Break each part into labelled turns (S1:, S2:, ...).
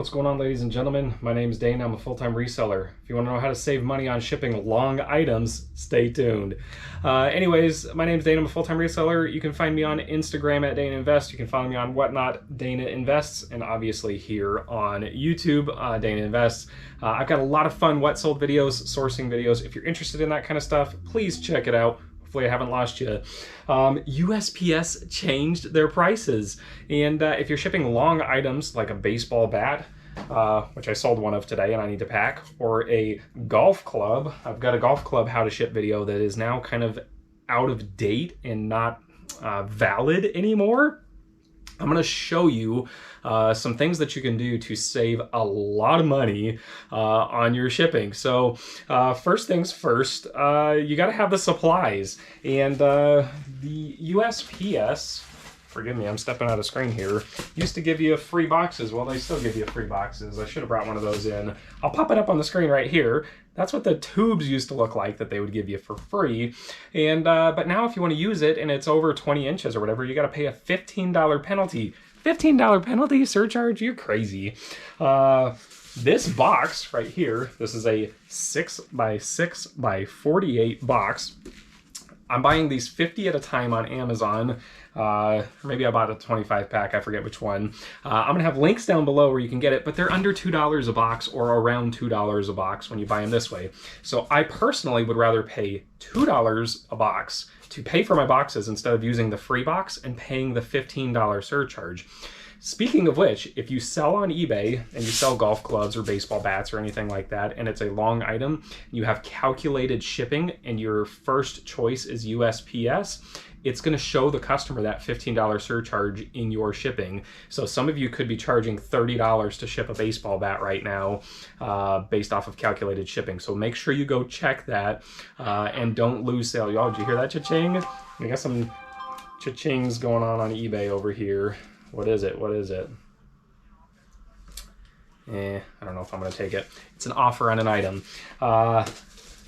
S1: What's going on, ladies and gentlemen? My name is Dane. I'm a full-time reseller. If you want to know how to save money on shipping long items, stay tuned. Anyways, my name is Dane. I'm a full-time reseller. You can find me on Instagram at Dana Invest. You can follow me on Whatnot, Dana Invests, and obviously here on YouTube, Dana Invests. I've got a lot of fun what sold videos, sourcing videos. If you're interested in that kind of stuff, please check it out. Hopefully I haven't lost you. USPS changed their prices. And if you're shipping long items like a baseball bat, which I sold one of today and I need to pack, or a golf club, I've got a golf club how to ship video that is now kind of out of date and not valid anymore. I'm going to show you some things that you can do to save a lot of money on your shipping. So first things first, you got to have the supplies. And the USPS, forgive me, I'm stepping out of screen here, used to give you free boxes. Well, they still give you free boxes. I should have brought one of those in. I'll pop it up on the screen right here. That's what the tubes used to look like that they would give you for free. And but now if you want to use it and it's over 20 inches or whatever, you got to pay a $15 penalty. $15 penalty surcharge? You're crazy. This box right here, this is a 6x6x48 box. I'm buying these 50 at a time on Amazon. Maybe I bought a 25 pack, I forget which one. I'm gonna have links down below where you can get it, but they're under $2 a box or around $2 a box when you buy them this way. So I personally would rather pay $2 a box to pay for my boxes instead of using the free box and paying the $15 surcharge. Speaking of which, if you sell on eBay and you sell golf clubs or baseball bats or anything like that, and it's a long item, you have calculated shipping and your first choice is USPS, it's going to show the customer that $15 surcharge in your shipping. So some of you could be charging $30 to ship a baseball bat right now based off of calculated shipping. So make sure you go check that and don't lose sale. Y'all, did you hear that cha-ching? We got some cha-chings going on eBay over here. What is it? What is it? I don't know if I'm going to take it. It's an offer on an item.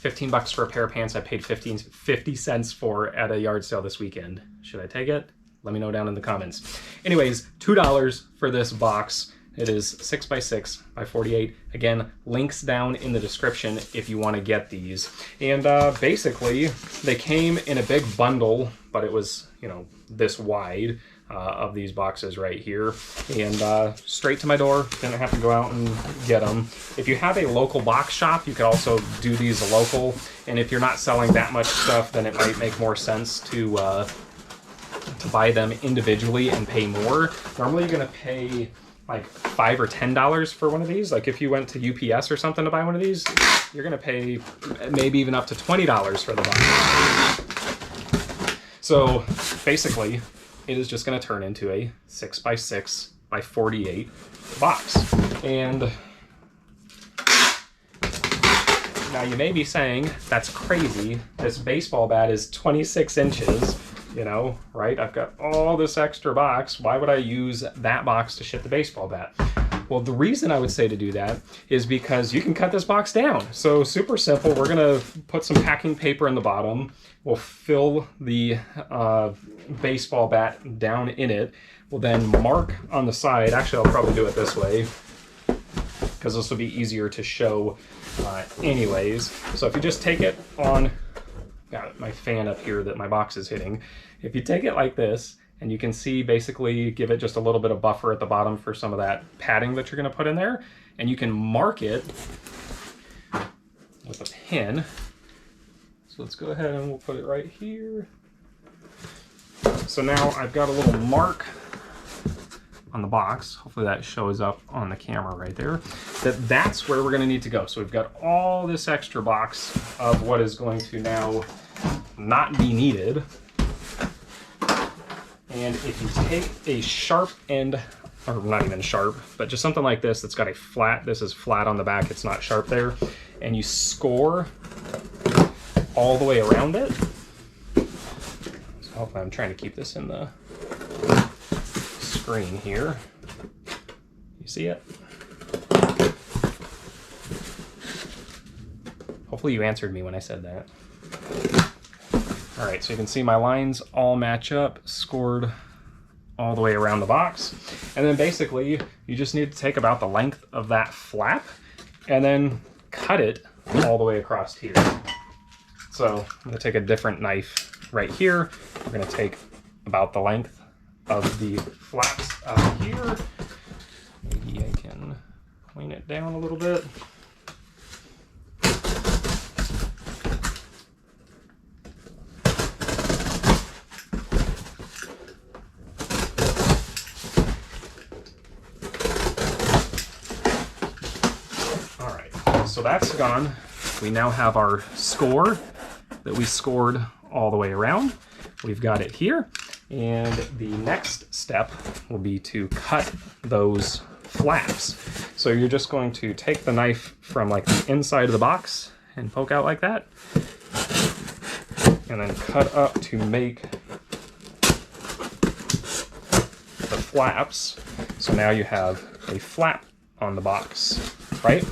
S1: 15 bucks for a pair of pants I paid 50 cents for at a yard sale this weekend. Should I take it? Let me know down in the comments. Anyways, $2 for this box. It is 6x6x48. Again, links down in the description if you want to get these. And basically, they came in a big bundle, but it was, you know, this wide. Of these boxes right here, and straight to my door. Didn't have to go out and get them. If you have a local box shop, you could also do these local, and if you're not selling that much stuff, then it might make more sense to buy them individually and pay more. Normally you're gonna pay like $5 or $10 for one of these. Like if you went to UPS or something to buy one of these, you're gonna pay maybe even up to $20 for the box. So basically, it is just going to turn into a 6x6x48 box. And now you may be saying, that's crazy. This baseball bat is 26 inches, you know, right? I've got all this extra box. Why would I use that box to ship the baseball bat? Well, the reason I would say to do that is because you can cut this box down. So super simple. We're going to put some packing paper in the bottom. We'll fill the baseball bat down in it. We'll then mark on the side. Actually, I'll probably do it this way because this will be easier to show anyways. So if you just take it on, got my fan up here that my box is hitting. If you take it like this, and you can see basically give it just a little bit of buffer at the bottom for some of that padding that you're going to put in there. And you can mark it with a pin. So let's go ahead and we'll put it right here. So now I've got a little mark on the box. Hopefully that shows up on the camera right there. That's where we're going to need to go. So we've got all this extra box of what is going to now not be needed. And if you take a sharp end, or not even sharp, but just something like this that's got a flat, this is flat on the back, it's not sharp there, and you score all the way around it. So hopefully I'm trying to keep this in the screen here. You see it? Hopefully you answered me when I said that. All right, so you can see my lines all match up, scored all the way around the box. And then basically you just need to take about the length of that flap and then cut it all the way across here. So I'm going to take a different knife right here. We're going to take about the length of the flaps out here. Maybe I can clean it down a little bit. All right, so that's gone. We now have our score that we scored all the way around. We've got it here. And the next step will be to cut those flaps. So you're just going to take the knife from like the inside of the box and poke out like that. And then cut up to make the flaps. So now you have a flap on the box, right?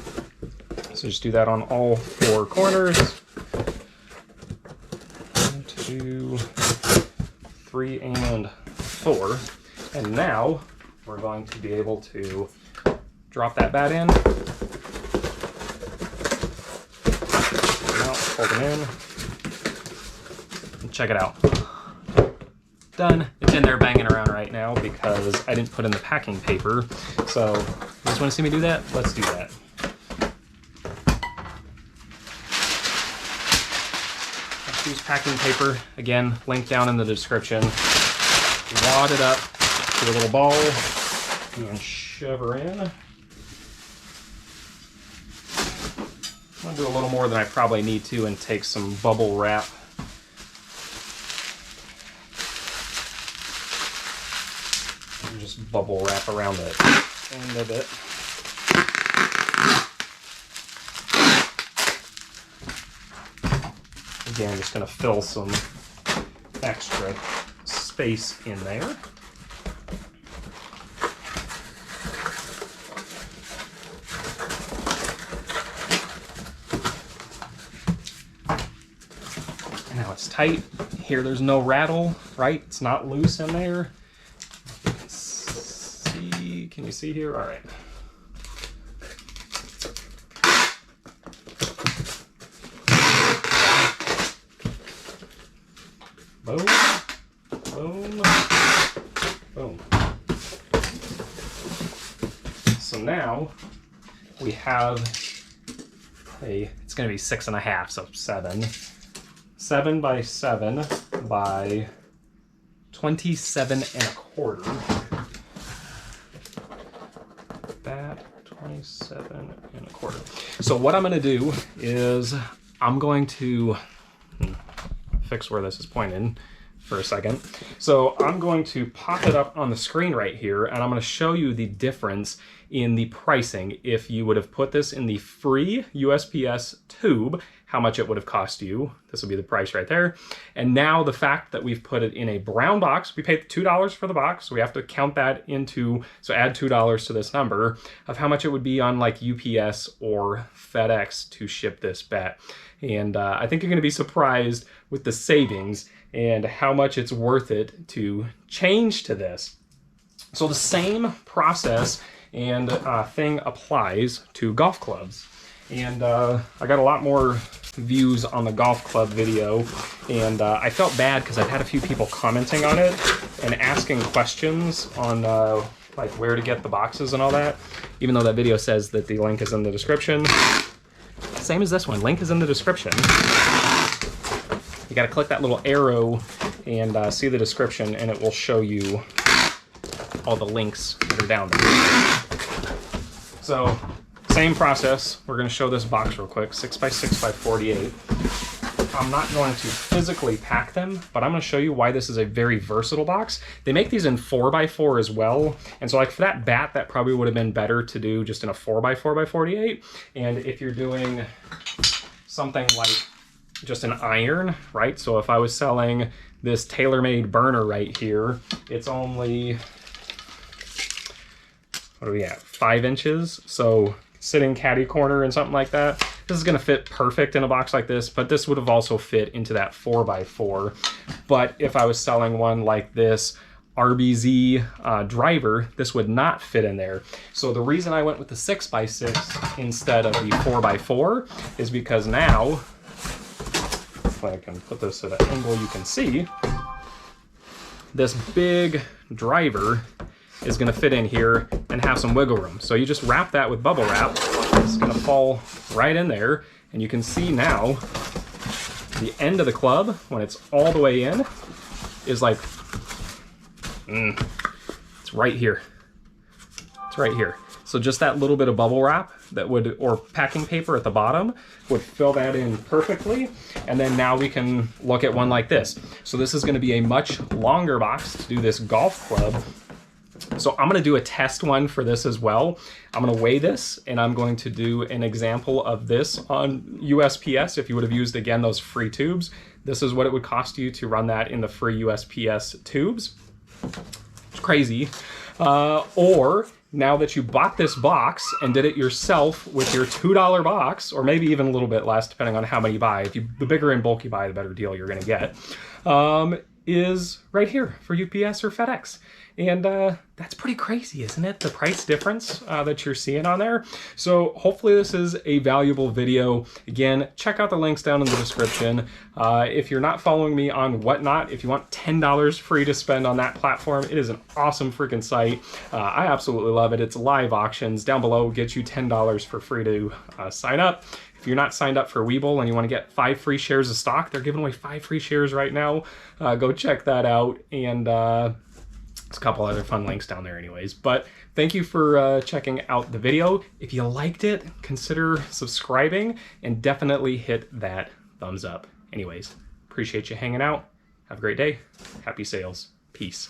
S1: So just do that on all four corners. 1, 2, 3, and 4. And now we're going to be able to drop that bat in. Now fold them in. And check it out. Done. It's in there banging around right now because I didn't put in the packing paper. So you just want to see me do that? Let's do that. Use packing paper, again, link down in the description. Wad it up to a little ball and shove her in. I'm going to do a little more than I probably need to and take some bubble wrap. And just bubble wrap around the end of it. Again, just going to fill some extra space in there. Now it's tight. Here there's no rattle, right? It's not loose in there. You can see, can you see here? All right. Boom, boom, boom. So now we have it's going to be 6.5, so 7. 7 by 7 by 27.25. That 27.25. So what I'm going to do is I'm going to fix where this is pointed for a second. So I'm going to pop it up on the screen right here, and I'm going to show you the difference in the pricing if you would have put this in the free USPS tube, how much it would have cost you. This will be the price right there. And now the fact that we've put it in a brown box, we paid $2 for the box, so we have to count that into, so add $2 to this number of how much it would be on like UPS or FedEx to ship this bat. And I think you're going to be surprised with the savings and how much it's worth it to change to this. So the same process and thing applies to golf clubs. And I got a lot more views on the golf club video, and I felt bad because I've had a few people commenting on it and asking questions on like where to get the boxes and all that, even though that video says that the link is in the description. Same as this one, link is in the description. You got to click that little arrow and see the description, and it will show you all the links that are down there. So same process. We're going to show this box real quick, 6x6x48. I'm not going to physically pack them, but I'm going to show you why this is a very versatile box. They make these in 4x4 as well, and so like for that bat, that probably would have been better to do just in a 4x4x48. And if you're doing something like just an iron, right? So if I was selling this tailor-made burner right here, it's only, what are we at, 5 inches? So sitting caddy corner and something like that, this is going to fit perfect in a box like this, but this would have also fit into that 4x4. But if I was selling one like this RBZ driver, this would not fit in there. So the reason I went with the 6x6 instead of the 4x4 is because now, if I can put this at an angle you can see, this big driver is going to fit in here and have some wiggle room. So you just wrap that with bubble wrap. It's going to fall right in there, and you can see now the end of the club, when it's all the way in, is like, it's right here. It's right here. So just that little bit of bubble wrap that would, or packing paper at the bottom, would fill that in perfectly. And then now we can look at one like this. So this is going to be a much longer box to do this golf club. So I'm going to do a test one for this as well. I'm going to weigh this, and I'm going to do an example of this on USPS. If you would have used, again, those free tubes, this is what it would cost you to run that in the free USPS tubes. It's crazy. Or now that you bought this box and did it yourself with your $2 box, or maybe even a little bit less, depending on how many you buy. The bigger in bulk you buy, the better deal you're going to get. Is right here for UPS or FedEx. And that's pretty crazy, isn't it? The price difference that you're seeing on there. So hopefully this is a valuable video. Again, check out the links down in the description. If you're not following me on Whatnot, if you want $10 free to spend on that platform, it is an awesome freaking site. I absolutely love it. It's live auctions. Down below will get you $10 for free to sign up. If you're not signed up for Webull and you want to get 5 free shares of stock, they're giving away 5 free shares right now. Go check that out. And there's a couple other fun links down there anyways. But thank you for checking out the video. If you liked it, consider subscribing and definitely hit that thumbs up. Anyways, appreciate you hanging out. Have a great day. Happy sales. Peace.